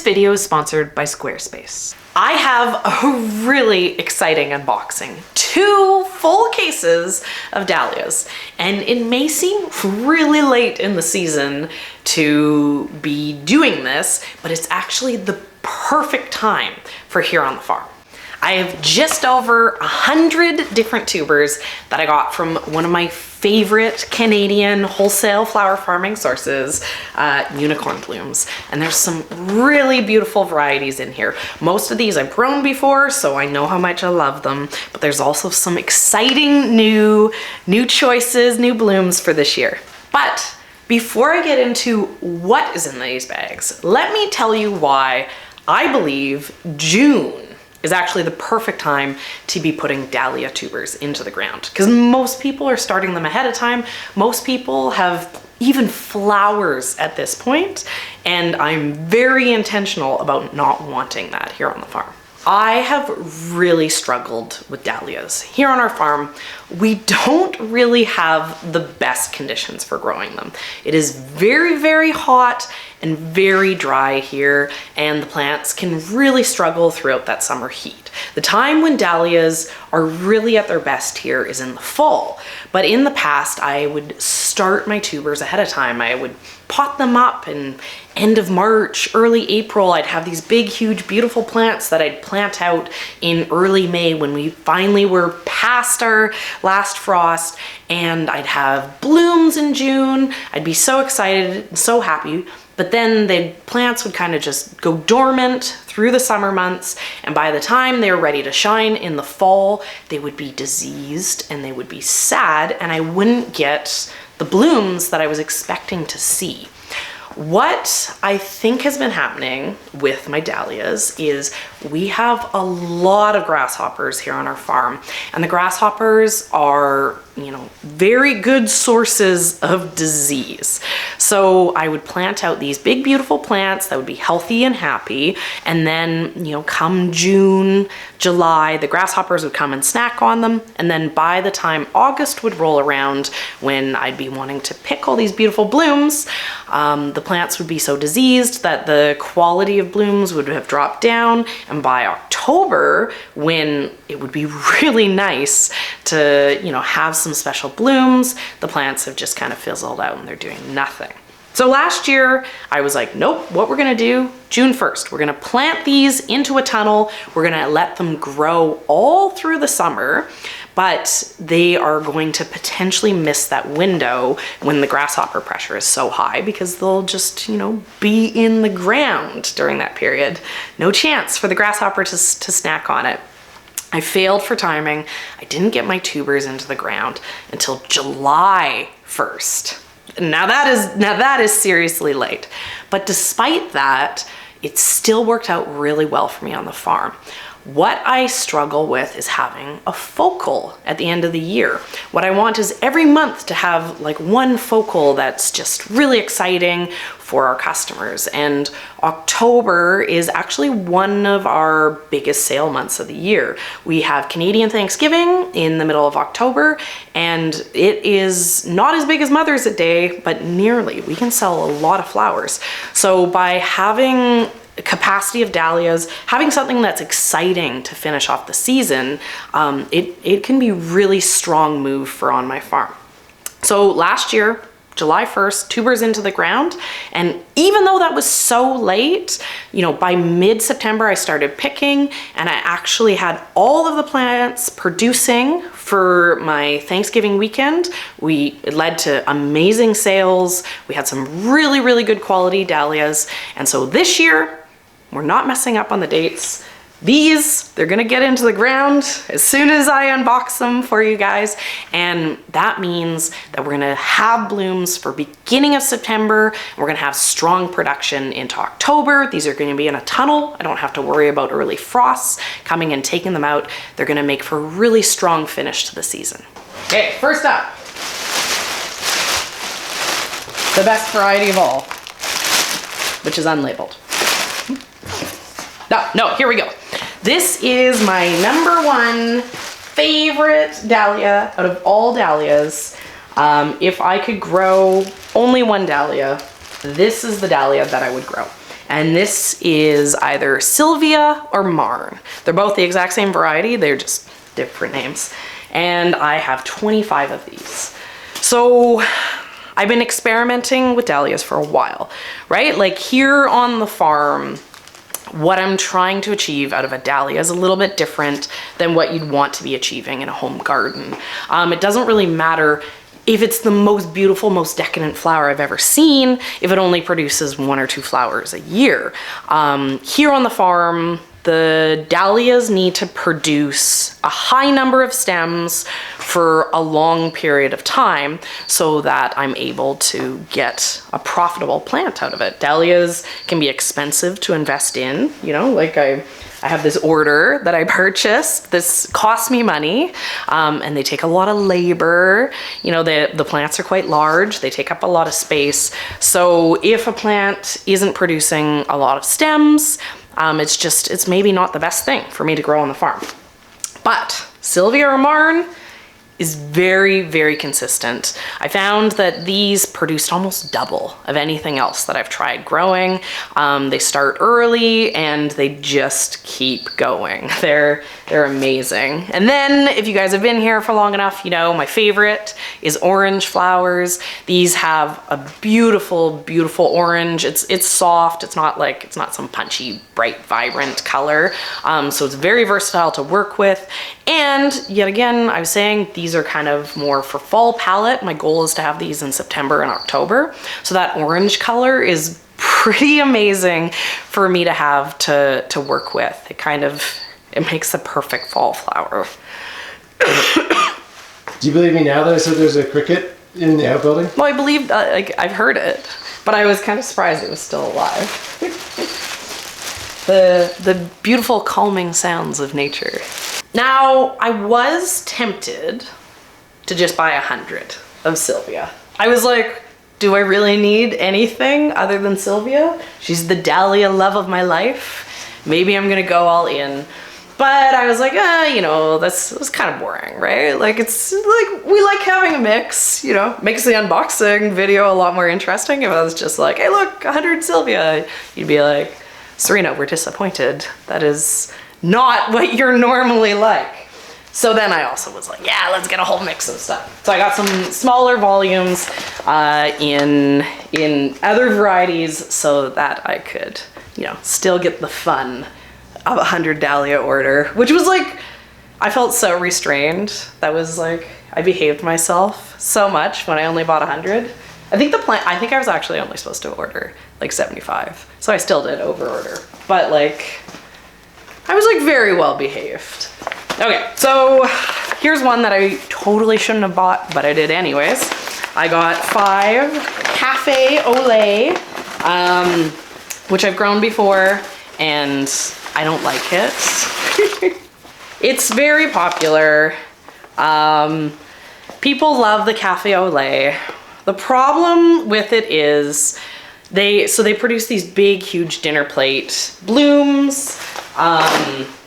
video is sponsored by Squarespace. I have a really exciting unboxing. 2 full cases of dahlias. And it may seem really late in the season to be doing this, but it's actually the perfect time for here on the farm. I have just over 100 different tubers that I got from one of my favorite Canadian wholesale flower farming sources, Unicorn Blooms. And there's some really beautiful varieties in here. Most of these I've grown before, so I know how much I love them, but there's also some exciting new choices, new blooms for this year. But before I get into what is in these bags, let me tell you why I believe June is actually the perfect time to be putting dahlia tubers into the ground, because most people are starting them ahead of time. Most people have even flowers at this point, and I'm very intentional about not wanting that here on the farm. I have really struggled with dahlias. Here on our farm, we don't really have the best conditions for growing them. It is very, very hot and very dry here, and the plants can really struggle throughout that summer heat. The time when dahlias are really at their best here is in the fall, but in the past I would start my tubers ahead of time. I would pot them up in end of March, early April. I'd have these big, huge, beautiful plants that I'd plant out in early May when we finally were past our last frost, and I'd have blooms in June. I'd be so excited and so happy. But then the plants would kind of just go dormant through the summer months, and by the time they were ready to shine in the fall, they would be diseased and they would be sad, and I wouldn't get the blooms that I was expecting to see. What I think has been happening with my dahlias is we have a lot of grasshoppers here on our farm, and the grasshoppers are, very good sources of disease. So I would plant out these big, beautiful plants that would be healthy and happy, and then, come June, July, the grasshoppers would come and snack on them, and then by the time August would roll around, when I'd be wanting to pick all these beautiful blooms, the plants would be so diseased that the quality of blooms would have dropped down, and by October, when it would be really nice to, have some special blooms, the plants have just kind of fizzled out and they're doing nothing. So last year, I was like, nope, what we're gonna do, June 1st, we're gonna plant these into a tunnel, we're gonna let them grow all through the summer, but they are going to potentially miss that window when the grasshopper pressure is so high, because they'll just, be in the ground during that period. No chance for the grasshopper to snack on it. I failed for timing. I didn't get my tubers into the ground until July 1st. Now that is seriously late. But despite that, it still worked out really well for me on the farm. What I struggle with is having a focal at the end of the year. What I want is every month to have like one focal that's just really exciting for our customers. And October is actually one of our biggest sale months of the year. We have Canadian Thanksgiving in the middle of October, and it is not as big as Mother's Day, but nearly. We can sell a lot of flowers. So by having capacity of dahlias, having something that's exciting to finish off the season, it can be really strong move for on my farm. So last year, July 1st, tubers into the ground, and even though that was so late, by mid-September I started picking, and I actually had all of the plants producing for my Thanksgiving weekend. It led to amazing sales. We had some really, really good quality dahlias, and so this year, we're not messing up on the dates. They're gonna get into the ground as soon as I unbox them for you guys. And that means that we're gonna have blooms for beginning of September. We're gonna have strong production into October. These are gonna be in a tunnel. I don't have to worry about early frosts coming and taking them out. They're gonna make for a really strong finish to the season. Okay, first up, the best variety of all, which is unlabeled. No, here we go. This is my #1 favorite dahlia out of all dahlias. If I could grow only one dahlia, this is the dahlia that I would grow. And this is either Sylvia or Marn. They're both the exact same variety, they're just different names. And I have 25 of these. So I've been experimenting with dahlias for a while, right? Like here on the farm, what I'm trying to achieve out of a dahlia is a little bit different than what you'd want to be achieving in a home garden. It doesn't really matter if it's the most beautiful, most decadent flower I've ever seen, if it only produces 1 or 2 flowers a year. Here on the farm, the dahlias need to produce a high number of stems for a long period of time so that I'm able to get a profitable plant out of it. Dahlias can be expensive to invest in, you know, like I have this order that I purchased. This costs me money, and they take a lot of labor. You know, the plants are quite large. They take up a lot of space. So if a plant isn't producing a lot of stems, it's maybe not the best thing for me to grow on the farm. But Sylvia or Marn is very, very consistent. I found that these produced almost double of anything else that I've tried growing. They start early and they just keep going. They're amazing. And then if you guys have been here for long enough, you know my favorite is orange flowers. These have a beautiful, beautiful orange. It's soft. It's not some punchy, bright, vibrant color. So it's very versatile to work with. And yet again, I was saying these are kind of more for fall palette. My goal is to have these in September and October. So that orange color is pretty amazing for me to have to work with. It makes the perfect fall flower. Do you believe me now that I said there's a cricket in the outbuilding? Well, I believe, I've heard it, but I was kind of surprised it was still alive. The beautiful calming sounds of nature. Now, I was tempted to just buy 100 of Sylvia. I was like, do I really need anything other than Sylvia? She's the dahlia love of my life. Maybe I'm gonna go all in. But I was like, you know, that's kind of boring, right? Like, it's like, we like having a mix, you know, makes the unboxing video a lot more interesting. If I was just like, hey, look, 100 Sylvia, you'd be like, Serina, we're disappointed. That is not what you're normally like. So then I also was like, yeah, let's get a whole mix of stuff. So I got some smaller volumes in other varieties so that I could, you know, still get the fun of a 100 dahlia order, which was like, I felt so restrained. That was like, I behaved myself so much when I only bought 100. I think I was actually only supposed to order like 75. So I still did over order, but like, I was like very well behaved. Okay, so here's one that I totally shouldn't have bought, but I did anyways. I got 5 Cafe au Lait, which I've grown before, and I don't like it. It's very popular. People love the Cafe au Lait. The problem with it is they produce these big, huge dinner plate blooms.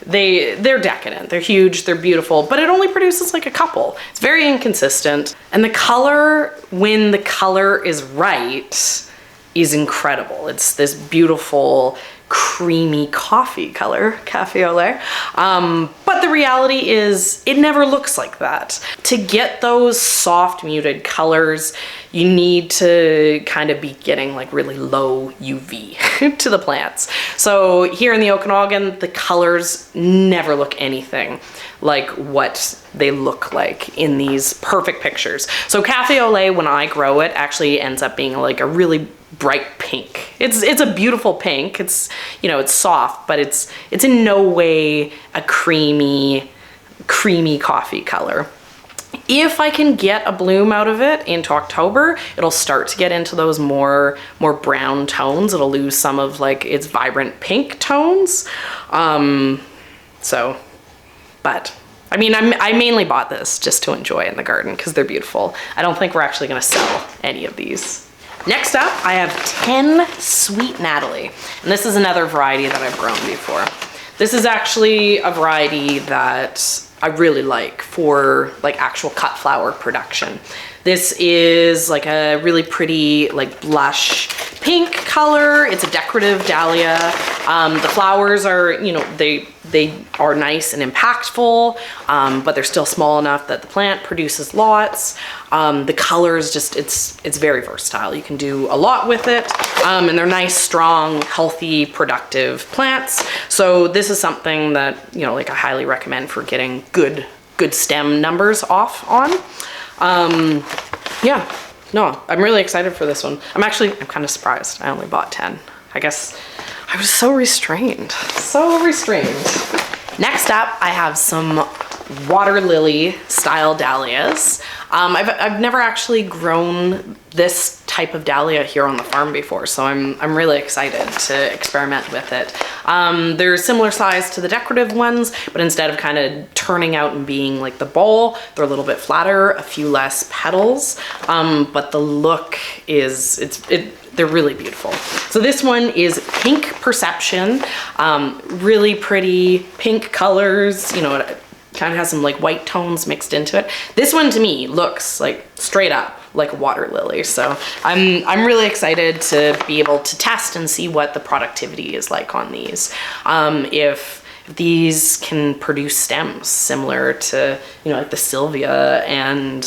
They're decadent, they're huge, they're beautiful, but it only produces like a couple. It's very inconsistent. And the color, when the color is right, is incredible. It's this beautiful, creamy coffee color, Cafe au Lait. But the reality is it never looks like that. To get those soft muted colors, you need to kind of be getting like really low UV to the plants. So here in the Okanagan, the colors never look anything like what they look like in these perfect pictures. So Cafe au Lait, when I grow it, actually ends up being like a really bright pink. It's a beautiful pink. It's, you know, it's soft, but it's in no way a creamy coffee color. If I can get a bloom out of it into October, it'll start to get into those more brown tones. It'll lose some of like its vibrant pink tones. But I mean, I mainly bought this just to enjoy in the garden because they're beautiful. I don't think we're actually gonna sell any of these. Next up, I have 10 Sweet Natalie. And this is another variety that I've grown before. This is actually a variety that I really like for like actual cut flower production. This is like a really pretty like blush pink color. It's a decorative dahlia. The flowers are, you know, they are nice and impactful, but they're still small enough that the plant produces lots. The color is just, it's very versatile. You can do a lot with it. And they're nice, strong, healthy, productive plants. So this is something that, you know, like I highly recommend for getting good stem numbers off on. Yeah, no, I'm really excited for this one. I'm kind of surprised I only bought 10. I guess I was so restrained. Next up, I have some water lily style dahlias. I've never actually grown this type of dahlia here on the farm before, so I'm really excited to experiment with it. They're similar size to the decorative ones, but instead of kind of turning out and being like the ball, they're a little bit flatter, a few less petals, but the look is, they're really beautiful. So this one is Pink Perception, really pretty pink colors, you know, it kind of has some like white tones mixed into it. This one to me looks like straight up like a water lily. So I'm really excited to be able to test and see what the productivity is like on these. If these can produce stems similar to, you know, like the Sylvia and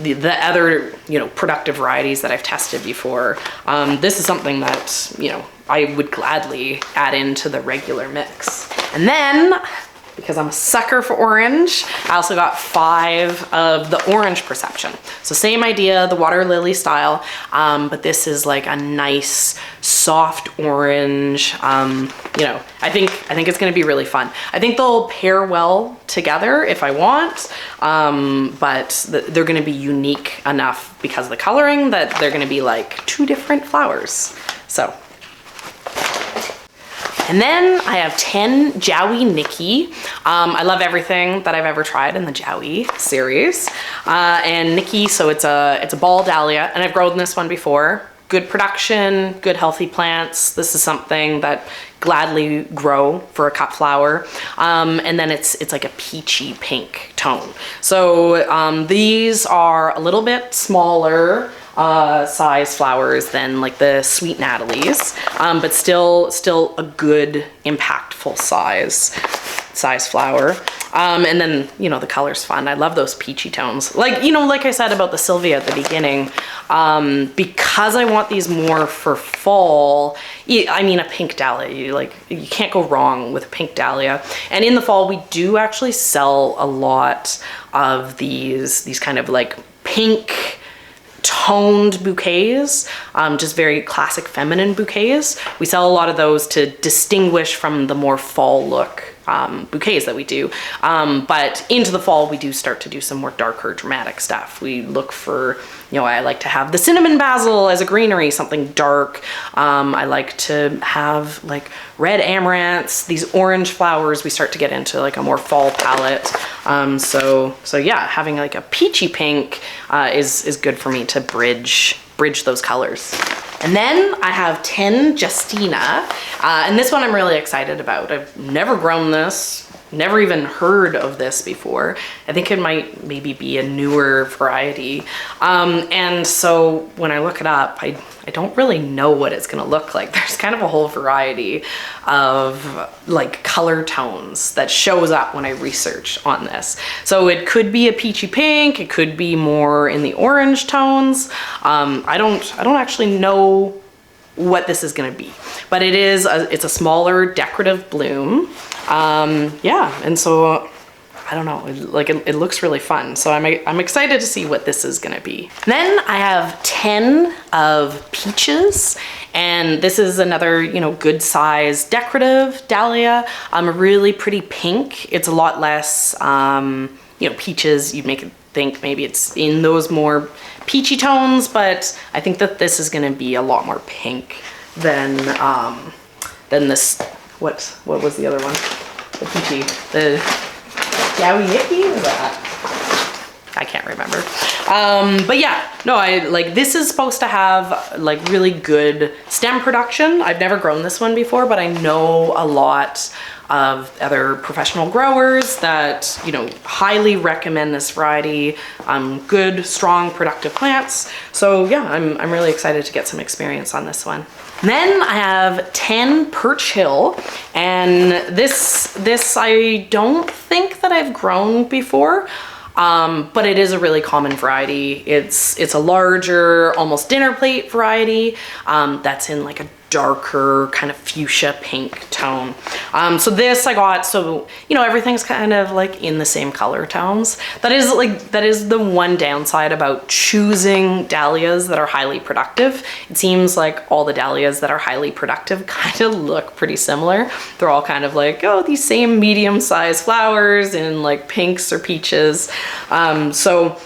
the other, you know, productive varieties that I've tested before. This is something that, you know, I would gladly add into the regular mix. And then, because I'm a sucker for orange, I also got 5 of the Orange Perception. So same idea, the water lily style, but this is like a nice soft orange. You know, I think it's gonna be really fun. I think they'll pair well together if I want, but they're gonna be unique enough because of the coloring that they're gonna be like 2 different flowers. So. And then I have 10 Jowie Nikki. I love everything that I've ever tried in the Jowie series. And Nikki, so it's a ball dahlia, and I've grown this one before. Good production, good healthy plants. This is something that gladly grow for a cut flower. And then it's like a peachy pink tone. So these are a little bit smaller size flowers than like the Sweet Natalie's, but still a good impactful size flower. And then, you know, the color's fun. I love those peachy tones. Like, you know, like I said about the Sylvia at the beginning, because I want these more for fall, I mean, a pink dahlia, you can't go wrong with a pink dahlia. And in the fall, we do actually sell a lot of these kind of like pink toned bouquets, just very classic feminine bouquets. We sell a lot of those to distinguish from the more fall look bouquets that we do. But into the fall, we do start to do some more darker, dramatic stuff. We look for, you know, I like to have the cinnamon basil as a greenery, something dark. I like to have like red amaranths, these orange flowers. We start to get into like a more fall palette. So yeah, having like a peachy pink is good for me to bridge those colors. And then I have 10 Justina, and this one I'm really excited about. I've never grown this, never even heard of this before. I think it might maybe be a newer variety. And so when I look it up, I don't really know what it's gonna look like. There's kind of a whole variety of like color tones that shows up when I research on this. So it could be a peachy pink, it could be more in the orange tones. I don't actually know what this is gonna be, but it's a smaller decorative bloom. Yeah, and so I don't know, it looks really fun. So I'm excited to see what this is gonna be. Then I have 10 of Peaches, and this is another, you know, good size decorative dahlia. Really pretty pink. It's a lot less, you know, peaches. You'd make it think maybe it's in those more peachy tones, but I think that this is gonna be a lot more pink than this. What was the other one? The peachy, the Jowie Nikki, was that? I can't remember. But yeah, no, this is supposed to have like really good stem production. I've never grown this one before, but I know a lot of other professional growers that, you know, highly recommend this variety. Good, strong, productive plants. So yeah, I'm really excited to get some experience on this one. Then I have 10 Perch Hill, and this I don't think that I've grown before. But it is a really common variety. It's a larger, almost dinner plate variety that's in like a darker kind of fuchsia pink tone. So this I got, so, you know, everything's kind of like in the same color tones. That is the one downside about choosing dahlias that are highly productive. It seems like all the dahlias that are highly productive kind of look pretty similar. They're all kind of like, oh, these same medium-sized flowers in like pinks or peaches. So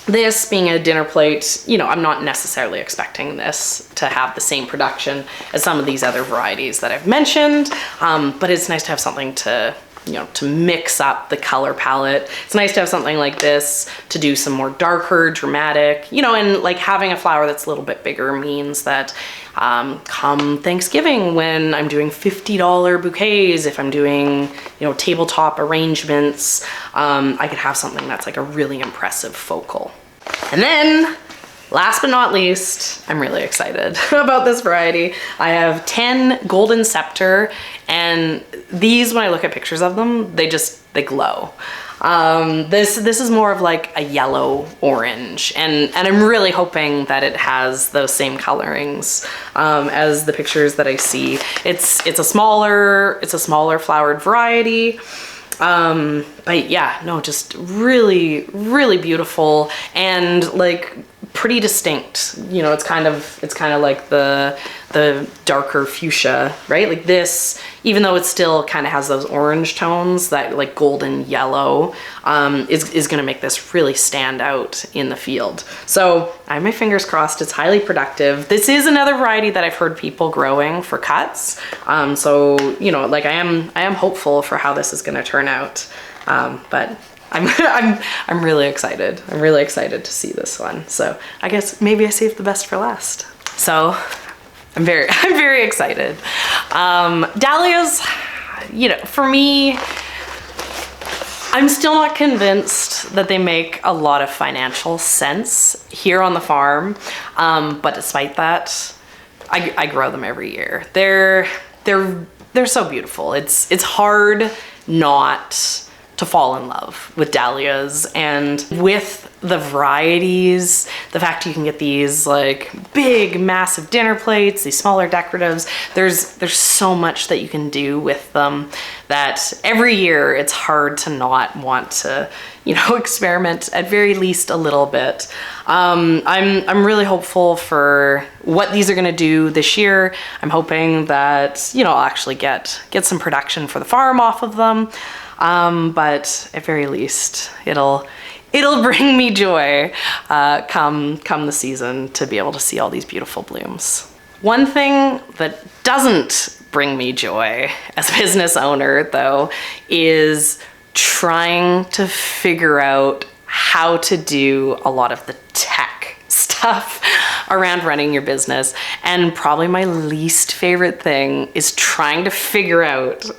this being a dinner plate, you know, I'm not necessarily expecting this to have the same production as some of these other varieties that I've mentioned, but it's nice to have something to, you know, to mix up the color palette. It's nice to have something like this to do some more darker, dramatic, you know, and like having a flower that's a little bit bigger means that come Thanksgiving, when I'm doing $50 bouquets, if I'm doing, you know, tabletop arrangements, I could have something that's like a really impressive focal. And then last but not least, I'm really excited about this variety. I have 10 Golden Scepter, and these, when I look at pictures of them, they glow. This is more of like a yellow orange, and I'm really hoping that it has those same colorings as the pictures that I see. It's a smaller flowered variety. But yeah, no, just really, really beautiful and like pretty distinct. You know, it's kind of like the darker fuchsia, right? Like this, even though it still kind of has those orange tones, that like golden yellow, is gonna make this really stand out in the field. So I have my fingers crossed. It's highly productive. This is another variety that I've heard people growing for cuts. So, you know, like I am hopeful for how this is gonna turn out. But I'm really excited. I'm really excited to see this one. So I guess maybe I saved the best for last. So I'm very excited. Dahlias, you know, for me, I'm still not convinced that they make a lot of financial sense here on the farm. But despite that, I grow them every year. They're so beautiful. It's hard not to fall in love with dahlias, and with the varieties, the fact you can get these like big massive dinner plates, these smaller decoratives, there's so much that you can do with them that every year it's hard to not want to, you know, experiment at very least a little bit. I'm really hopeful for what these are gonna do this year. I'm hoping that, you know, I'll actually get some production for the farm off of them. But at very least, it'll bring me joy come the season to be able to see all these beautiful blooms. One thing that doesn't bring me joy as a business owner, though, is trying to figure out how to do a lot of the tech stuff around running your business. And probably my least favorite thing is trying to figure out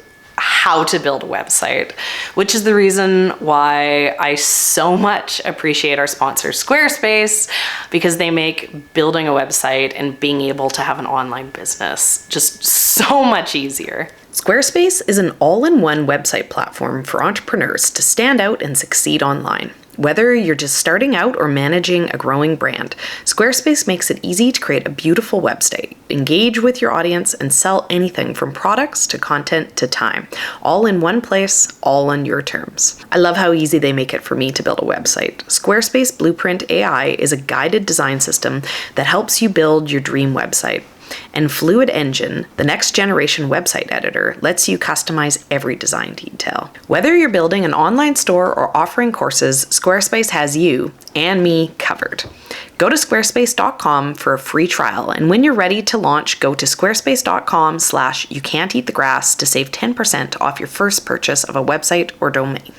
how to build a website, which is the reason why I so much appreciate our sponsor Squarespace, because they make building a website and being able to have an online business just so much easier. Squarespace is an all-in-one website platform for entrepreneurs to stand out and succeed online. Whether you're just starting out or managing a growing brand, Squarespace makes it easy to create a beautiful website, engage with your audience, and sell anything from products to content to time, all in one place, all on your terms. I love how easy they make it for me to build a website. Squarespace Blueprint AI is a guided design system that helps you build your dream website. And Fluid Engine, the next generation website editor, lets you customize every design detail. Whether you're building an online store or offering courses, Squarespace has you and me covered. Go to squarespace.com for a free trial, and when you're ready to launch, go to squarespace.com/youcan'teatthegrass to save 10% off your first purchase of a website or domain.